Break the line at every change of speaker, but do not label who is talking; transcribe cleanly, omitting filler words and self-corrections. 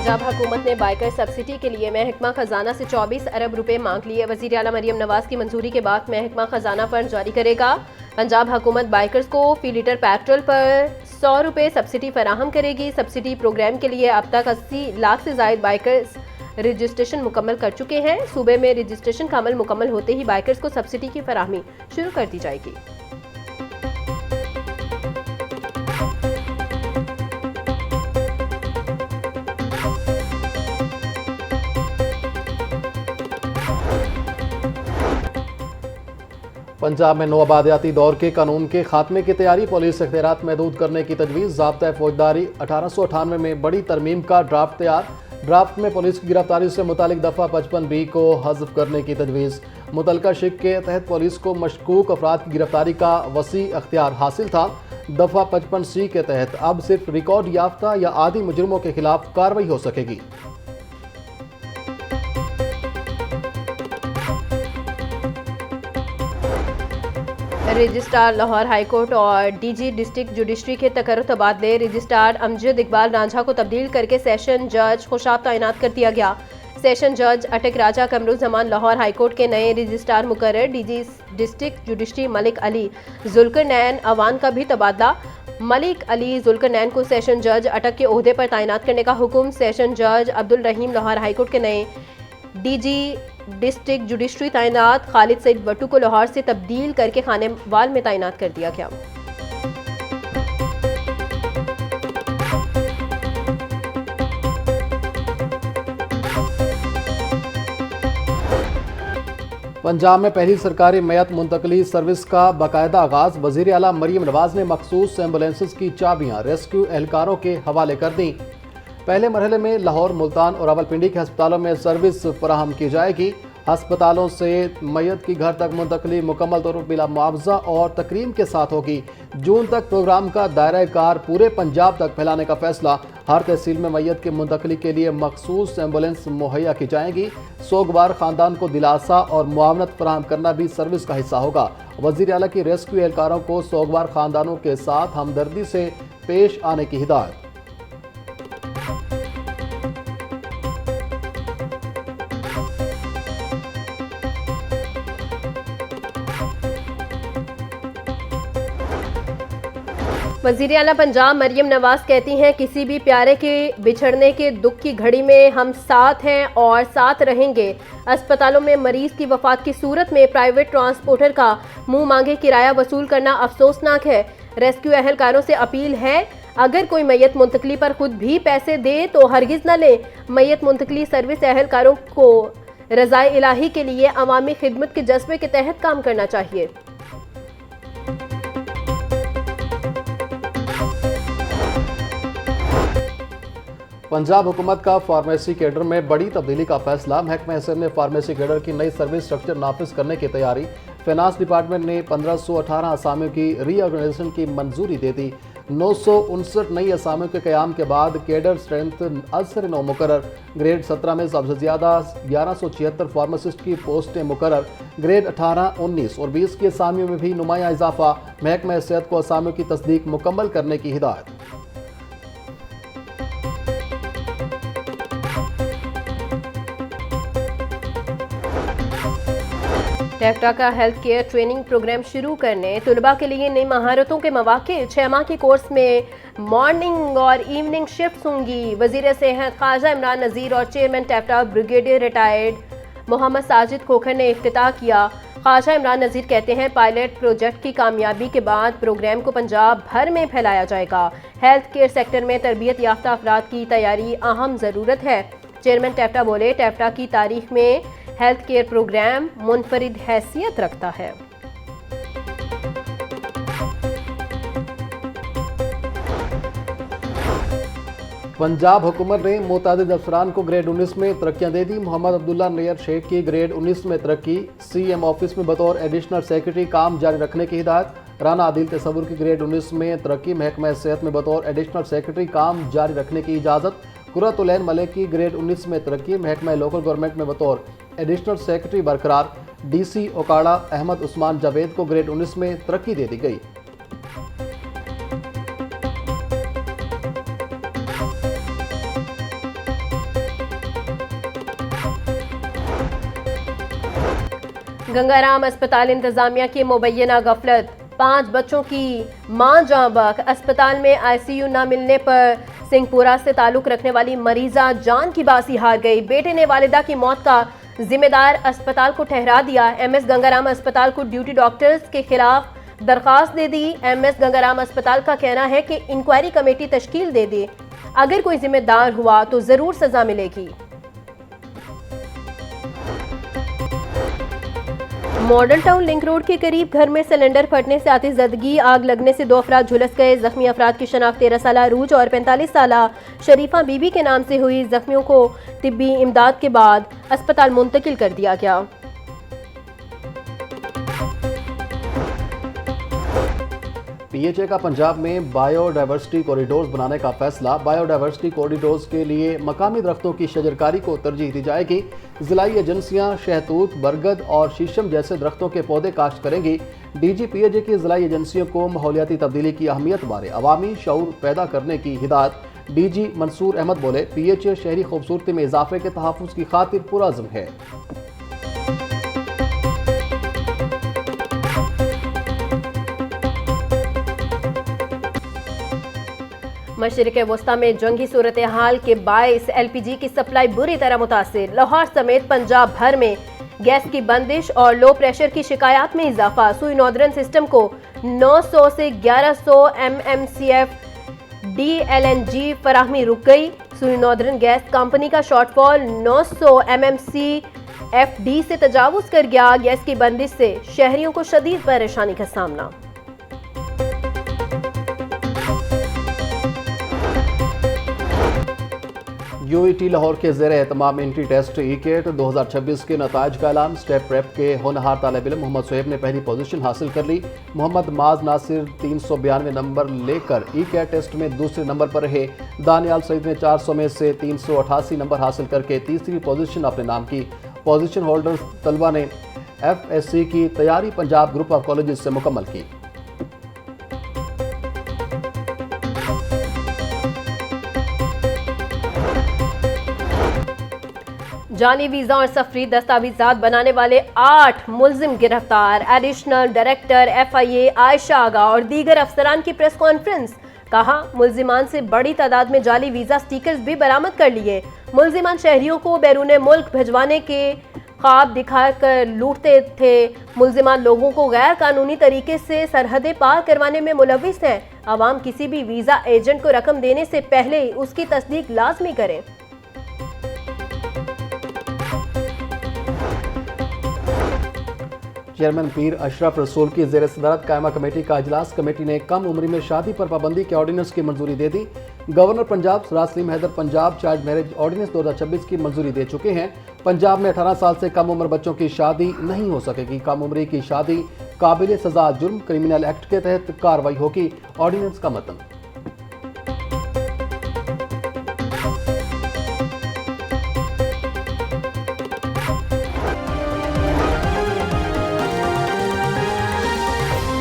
पंजाब हुकूमत ने biker subsidy के लिए महकमा खजाना से 24 अरब रुपए मांग लिए। वज़ीर आला मरियम नवाज की मंजूरी के बाद महकमा खजाना फंड जारी करेगा। पंजाब हुकूमत बाइकर्स को फी लीटर पेट्रोल पर 100 रुपए सब्सिडी फराहम करेगी। सब्सिडी प्रोग्राम के लिए अब तक 80 लाख से जायद बाइकर्स रजिस्ट्रेशन मुकम्मल कर चुके हैं। सूबे में रजिस्ट्रेशन का अमल मुकम्मल होते ही बाइकर्स को सब्सिडी की फराहमी शुरू कर दी जाएगी।
पंजाब में नौआबादियाती दौर के कानून के खात्मे की तैयारी, पुलिस इख्तियारात महदूद करने की तजवीज़। ज़ाब्ता फौजदारी 1898 में बड़ी तरमीम का ड्राफ्ट तैयार। ड्राफ्ट में पुलिस की गिरफ्तारी से मुतालिक दफ़ा 55B को हज़फ करने की तजवीज़। मुतलका शिक के तहत पुलिस को मशकूक अफराद की गिरफ्तारी का वसी अख्तियार हासिल था। दफ़ा 55C के तहत अब सिर्फ रिकॉर्ड याफ्ता या आदि मुजरिमों के खिलाफ कार्रवाई हो सकेगी।
रजिस्ट्रार लाहौर हाईकोर्ट और DG डिस्ट्रिक्ट जुडिशरी के तकर्रुर तबादले। रजिस्ट्रार अमजद इकबाल रांझा को तब्दील करके सेशन जज खुशाब तैनात कर दिया गया। सेशन जज अटक राजा कमरुज़्ज़मान लाहौर हाईकोर्ट के नए रजिस्ट्रार मुकर्रर। DG district judiciary Malik Ali Zulqarnain Awan का भी तबादला। मलिक अली जुल्करनैन को सेशन जज अटक के ओहदे पर तैनात करने का हुक्म। सेशन जज अब्दुल रहीम लाहौर हाईकोर्ट के नए DG डिस्ट्रिक्ट जुडिशरी तैनात खालिद सईद वट्टू को लाहौर से तब्दील करके खानेवाल में तैनात कर दिया गया।
पंजाब में पहली सरकारी मैयत मुंतकली सर्विस का बाकायदा आगाज। वज़ीर आला मरियम नवाज ने मखसूस एम्बुलेंसेज की चाबियां रेस्क्यू एहलकारों के हवाले कर दी। पहले मरहले में लाहौर, मुल्तान और रावलपिंडी के अस्पतालों में सर्विस फराहम की जाएगी। अस्पतालों से मैयत की घर तक मुंतकली मुकम्मल तौर पर बिला मुआवजा और तकरीम के साथ होगी। जून तक प्रोग्राम का दायरा कार पूरे पंजाब तक फैलाने का फैसला। हर तहसील में मैयत की मुंतकली के लिए मखसूस एम्बुलेंस मुहैया की जाएंगी। सोगवार ख़ानदान को दिलासा और मुआवनत फराहम करना भी सर्विस का हिस्सा होगा। वज़ीर आला की रेस्क्यू एहलकारों को सोगवार ख़ानदानों के साथ हमदर्दी से पेश आने की हिदायत।
वज़ीर आला पंजाब मरियम नवाज कहती हैं, किसी भी प्यारे के बिछड़ने के दुख की घड़ी में हम साथ हैं और साथ रहेंगे। अस्पतालों में मरीज की वफात की सूरत में प्राइवेट ट्रांसपोर्टर का मुंह मांगे किराया वसूल करना अफसोसनाक है। रेस्क्यू अहलकारों से अपील है, अगर कोई मैयत मुंतकली पर खुद भी पैसे दे तो हरगिज न ले। मैयत मुंतकली सर्विस अहलकारों को रज़ाए इलाही के लिए अवामी खिदमत के जज्बे के तहत काम करना चाहिए।
पंजाब हुकूमत का फार्मेसी कैडर में बड़ी तब्दीली का फैसला। महकमा हैसियत ने फार्मेसी कैडर की नई सर्विस स्ट्रक्चर नाफिज करने की तैयारी। फाइनेंस डिपार्टमेंट ने 1518 असामियों की रीऑर्गेनाइजेशन की मंजूरी दे दी। 959 नई असामियों के क़याम के बाद कैडर स्ट्रेंथ अज़सर 9 मुकर्रर। ग्रेड 17 में सबसे ज़्यादा 1176 फार्मासिस्ट की पोस्टें मुकर्रर। ग्रेड 18, 19 और 20 की असामियों में भी नुमाया इजाफा। महकमा हैसियत को असामियों की तस्दीक मुकम्मल करने की हिदायत।
टेफ्टा का हेल्थ केयर ट्रेनिंग प्रोग्राम शुरू करने, तलबा के लिए नई महारतों के मौके। 6 माह के कोर्स में मॉर्निंग और इवनिंग शिफ्ट होंगी। वजीर सेहत ख्वाजा इमरान नज़ीर और chairman TEFTA brigadier retired Mohammad Sajid Khokhar ने इफ्तिताह किया। ख्वाजा इमरान नज़ीर कहते हैं, पायलट प्रोजेक्ट की कामयाबी के बाद प्रोग्राम को पंजाब भर में फैलाया जाएगा। हेल्थ केयर सेक्टर में तरबियत याफ्ता अफराद की तैयारी अहम ज़रूरत है। चेयरमैन टेफ्टा बोले, टेफ्टा की तारीख में हेल्थ केयर प्रोग्राम मुनफरिद हैसियत रखता है।
पंजाब हुकूमत ने मुतादिद अफसरान को ग्रेड 19 में तरक्कियां दे दी। मोहम्मद अब्दुल्ला नैयर शेख की ग्रेड 19 में तरक्की। CM ऑफिस में बतौर एडिशनल सेक्रेटरी काम जारी रखने की हिदायत। राना आदिल तसव्वुर की ग्रेड 19 में तरक्की। महकमा सेहत में बतौर एडिशनल सेक्रेटरी काम जारी रखने की इजाज़त। कुर्रतुलैन मलिक की ग्रेड 19 में तरक्की। महकमा लोकल गवर्नमेंट में बतौर एडिशनल सेक्रेटरी बरकरार। DC ओकाड़ा अहमद उस्मान जावेद को ग्रेड 19 में तरक्की दे दी गई।
गंगाराम अस्पताल इंतजामिया की मुबैना गफलत, 5 बच्चों की मां जाँ बहक। अस्पताल में आईसीयू न मिलने पर सिंहपुरा से ताल्लुक रखने वाली मरीजा जान की बाजी हार गई। बेटे ने वालिदा की मौत का जिम्मेदार अस्पताल को ठहरा दिया। एमएस गंगाराम अस्पताल को ड्यूटी डॉक्टर्स के खिलाफ दरखास्त दे दी। एमएस गंगाराम अस्पताल का कहना है कि इंक्वायरी कमेटी तश्कील दे दी, अगर कोई जिम्मेदार हुआ तो जरूर सजा मिलेगी। मॉडल टाउन लिंक रोड के करीब घर में सिलेंडर फटने से आतिशज़दगी, आग लगने से 2 अफराद झुलस गए। जख्मी अफराद की शनाख्त 13 साल अरूज और 45 साल शरीफा बीबी के नाम से हुई। जख्मियों को तिब्बी इमदाद के बाद अस्पताल मुंतकिल कर दिया गया।
पीएचए का पंजाब में बायोडाइवर्सिटी कॉरिडोर्स बनाने का फैसला। बायोडाइवर्सिटी कॉरिडोर्स के लिए मकामी दरख्तों की शजरकारी को तरजीह दी जाएगी। जिलाई एजेंसियां शहतूत, बरगद और शीशम जैसे दरख्तों के पौधे काश्त करेंगी। डीजी पीएचए की जिलाई एजेंसियों को माहौलियाती तब्दीली की अहमियत बारे अवामी शऊर पैदा करने की हिदायत। डीजी मंसूर अहमद बोले, पीएचए शहरी खूबसूरती में इजाफे के तहफ़्फ़ुज़ की खातिर पुरअज़्म है।
मशरिक़ वस्ता में जंगी सूरत हाल के बायस LPG की सप्लाई बुरी तरह मुतासिर। लाहौर समेत पंजाब भर में गैस की बंदिश और लो प्रेशर की शिकायत में इजाफा। सुई नॉर्दर्न सिस्टम को 900 से 1100 MMCF DLNG फराहमी रुक गई। सुई नॉर्दर्न गैस कंपनी का शॉर्टफॉल 900 MMCFD से तजावुज कर गया। गैस की बंदिश से शहरियों को शदीद परेशानी का सामना।
यूईटी लाहौर के ज़ेर एहतमाम एंट्री टेस्ट ई-केट 2026 के नताइज का ऐलान। स्टेप प्रेप के होनहार तालिब इल्म मोहम्मद शोएब ने पहली पोजीशन हासिल कर ली। मोहम्मद माज नासिर 392 नंबर लेकर ई-केट टेस्ट में दूसरे नंबर पर रहे। दानियाल सईद ने 400 में से 388 नंबर हासिल करके तीसरी पोजीशन अपने नाम की। पोजीशन होल्डर तलबा ने FSC की तैयारी पंजाब ग्रुप ऑफ कॉलेज से मुकम्मल की।
जाली वीजा और सफरी दस्तावेजात बनाने वाले 8 मुल्जिम गिरफ्तार। एडिशनल डायरेक्टर FIA आयशा आगा और दीगर अफसरान की प्रेस कॉन्फ्रेंस। कहा, मुल्जिमान से बड़ी तादाद में जाली वीजा स्टिकर्स भी बरामद कर लिए। मुल्जिमान शहरियों को बैरून मुल्क भिजवाने के ख्वाब दिखाकर लूटते थे। मुल्जिमान लोगों को गैर कानूनी तरीके से सरहदें पार करवाने में मुलविस हैं। अवाम किसी भी वीजा एजेंट को रकम देने से पहले उसकी तस्दीक लाजमी करें।
चेयरमैन पीर अशरफ रसूल की ज़ेर सदारत कायमा कमेटी का इजलास। कमेटी ने कम उम्र में शादी पर पाबंदी के ऑर्डिनेंस की मंजूरी दे दी। गवर्नर पंजाब सरार Saleem Haider Punjab child marriage ordinance 2026 की मंजूरी दे चुके हैं। पंजाब में 18 साल से कम उम्र बच्चों की शादी नहीं हो सकेगी। कम उम्री की शादी काबिल सजा जुर्म, क्रिमिनल एक्ट के तहत कार्रवाई होगी। ऑर्डिनेंस का मतन।